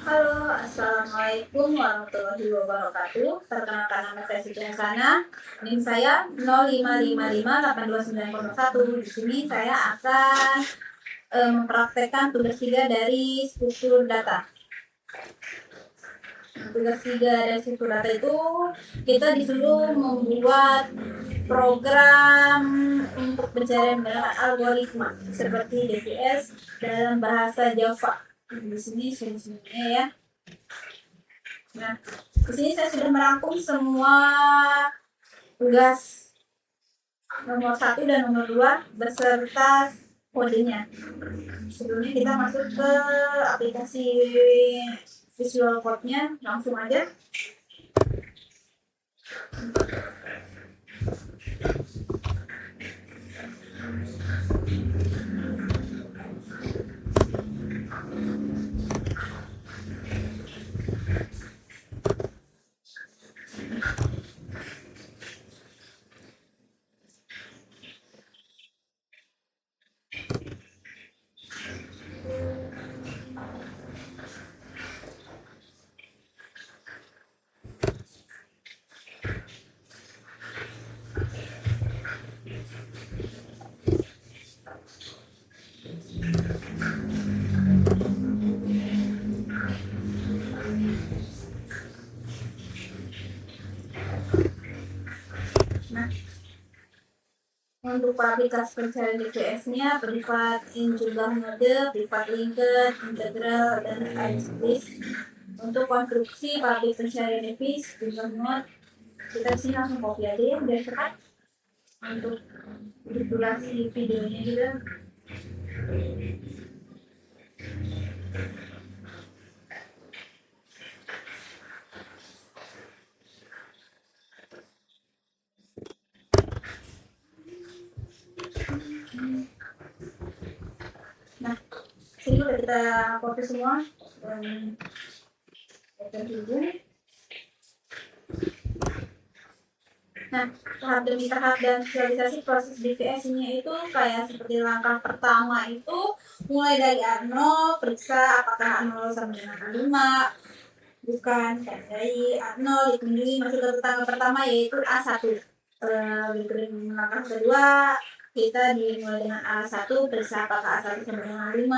Halo, Assalamualaikum warahmatullahi wabarakatuh. Perkenalkan nama saya Siti Hasanah. NIM saya 05558291. Di sini saya akan mempraktekkan tugas 3 dari struktur data. Tugas 3 dari struktur data itu kita disuruh membuat program untuk pencarian menggunakan algoritma seperti DVS dalam bahasa Java. Di sini solusinya ya. Nah, di sini saya sudah merangkum semua tugas nomor 1 dan nomor 2 beserta kodenya. Sebelumnya kita masuk ke aplikasi Visual Code-nya, langsung aja. Nah, untuk aplikasi pencarian DVS-nya privat jumlah mode, privat linked, integral, dan list. Untuk konstruksi public pencarian DVS jumlah mode, kita sini langsung copy aja ya biar cepat. Untuk durasi videonya juga. Nah, sini udah kita copy semua. Nah, tahap demi tahap dan visualisasi proses DVS-nya itu kayak seperti langkah pertama itu mulai dari A0, periksa apakah A0 sama dengan A5, bukan dari A0 dikunjungi masuk ke tetangga pertama yaitu A1. Langkah kedua kita dimulai dengan A1, periksa apakah A1 sama dengan A5,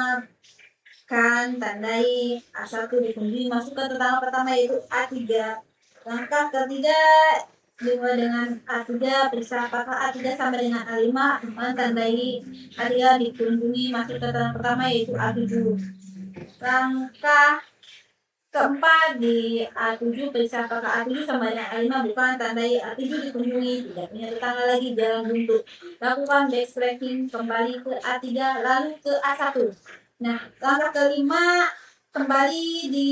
kan tandai A1 dikunjungi masuk ke tetangga pertama yaitu A3. Langkah ketiga dimulai dengan A3, periksa apakah A3 sama dengan A5, tandai A3 dikunjungi masuk ke tetangga pertama yaitu A7. Langkah keempat di A7, periksa apakah A7 sama dengan A5, bukan tandai A7 dikunjungi, tidak punya tetangga lagi, jalan buntu. Lakukan backtracking kembali ke A3 lalu ke A1. Nah, langkah kelima kembali di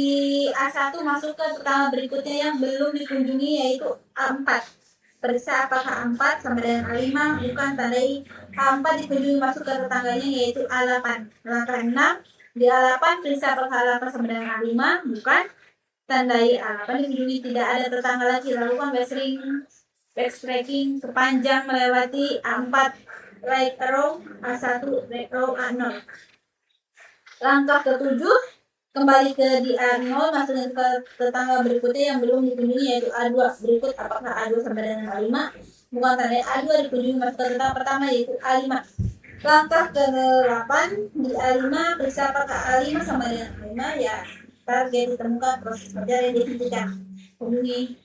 A1 masuk ke tetangga berikutnya yang belum dikunjungi yaitu A4. Periksa apakah A4 sama dengan A5, bukan tandai A4 dikunjungi masuk ke tetangganya yaitu A8. Langkah 6 di A8 periksa apakah A8 sama dengan A5, bukan tandai A8 dikunjungi, tidak ada tetangga lagi. Lakukan backtracking sepanjang melewati A4 right row, A1 right row, A0. Langkah ketujuh kembali ke di A0 masuk ke tetangga berikutnya yang belum dikunjungi yaitu A2. Berikut apakah A2 sama dengan A5, bukan tanda A2 dikunjungi masuk ke tetangga pertama yaitu A5. Langkah ke-8 di A5 periksa apakah A5 sama dengan A5, ya target ditemukan, proses pencarian dihentikan, hubungi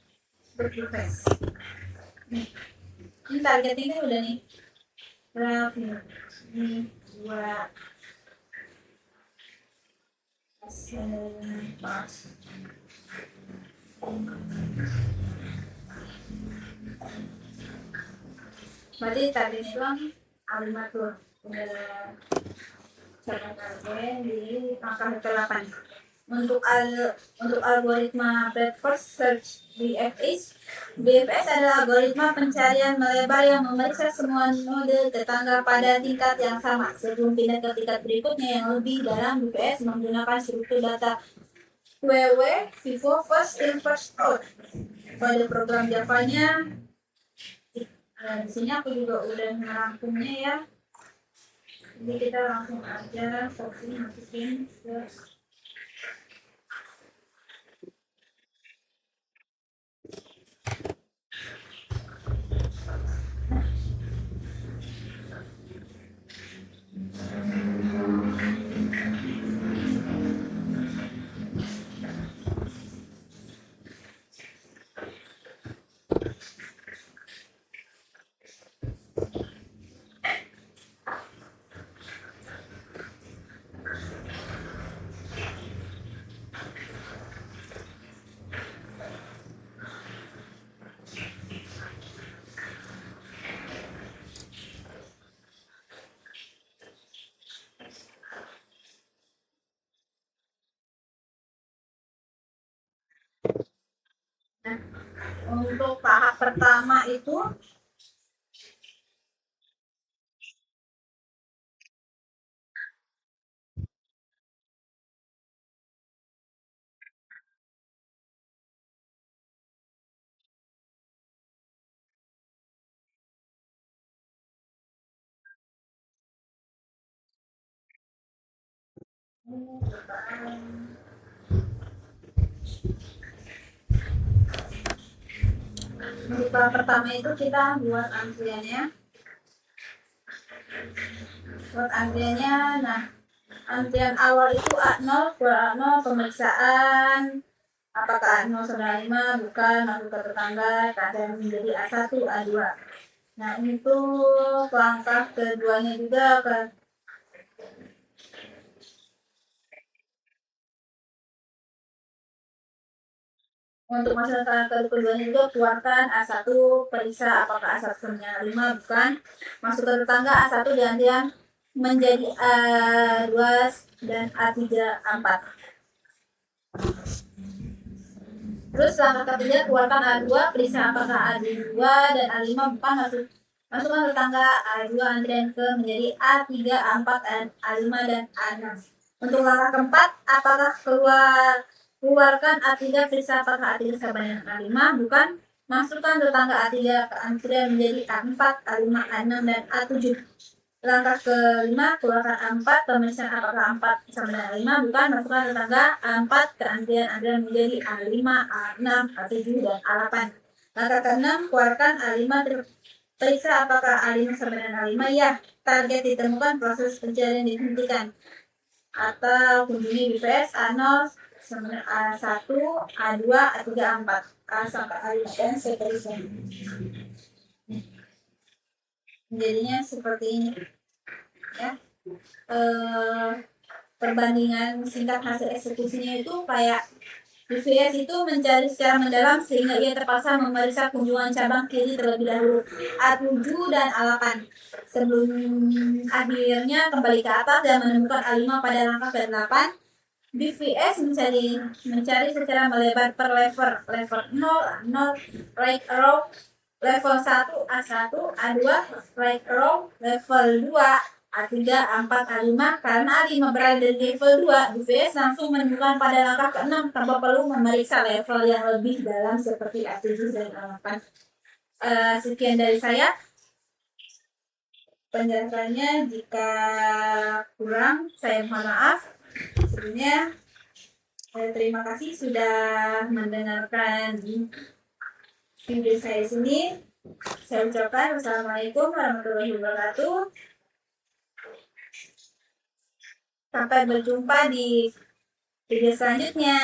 berproses. Ini targetnya kan udah nih graf ini 2 berarti targetnya doang A5 tuh udah cara target di langkah ke-8. Untuk algoritma breadth first search BFS adalah algoritma pencarian melebar yang memeriksa semua node tetangga pada tingkat yang sama sebelum pindah ke tingkat berikutnya yang lebih dalam. BFS menggunakan struktur data WW, FIFO, first in first out. Pada program Java-nya, di sini aku juga udah merangkumnya ya. Jadi kita langsung aja masukin ke Nah, untuk tahap pertama itu untuk tahap pertama itu kita buat antriannya. Nah, antrian awal itu A0 keluar A0 pemeriksaan apakah A095 bukan masuk ke tetangga keadaan menjadi A1 A2. Nah, untuk langkah keduanya juga untuk masyarakat keduanya juga keluarkan A1 periksa apakah A195 bukan masuk ke tetangga A1 gantian menjadi A2 dan A3 A4. Terus langkah ketiga keluarkan A2 periksa apakah A2 dan A5 bukan masukkan tetangga A2 antrian ke menjadi A3 A4 A5 dan A6. Untuk langkah keempat apakah keluarkan A3 periksa apakah A3 sama dengan A5 bukan masukkan tetangga A3 ke antrian menjadi A4 A5 A6 dan A7. Langkah kelima keluarkan A4 pemeriksaan apakah A4 sama dengan A5 bukan masukkan tetangga A4 ke antrian menjadi A5 A6 A7 dan A8. Langkah keenam keluarkan A5 periksa apakah A5 sama dengan A5 ya target ditemukan proses pencarian dihentikan atau kunjungi BPS A0 sama dengan A1 A2 A3 A4 A sampai A5 dan seterusnya. Jadinya seperti ini ya. Perbandingan singkat hasil eksekusinya itu kayak BVS itu mencari secara mendalam sehingga ia terpaksa memeriksa kunjungan cabang kiri terlebih dahulu A7 dan A8 sebelum akhirnya kembali ke atas dan menemukan A5 pada langkah ke-8. BVS mencari secara melebar per level 0 0 right row, level 1 A1 A2 right row, level 2 A3 A4 A5 karena A5 berada di level 2 BVS langsung menemukan pada langkah ke-6 tanpa perlu memeriksa level yang lebih dalam seperti A7 dan A8. Sekian dari saya penjelasannya, jika kurang saya mohon maaf. Sebelumnya terima kasih sudah mendengarkan video saya sini. Saya ucapkan wassalamualaikum warahmatullahi wabarakatuh. Sampai berjumpa di video selanjutnya.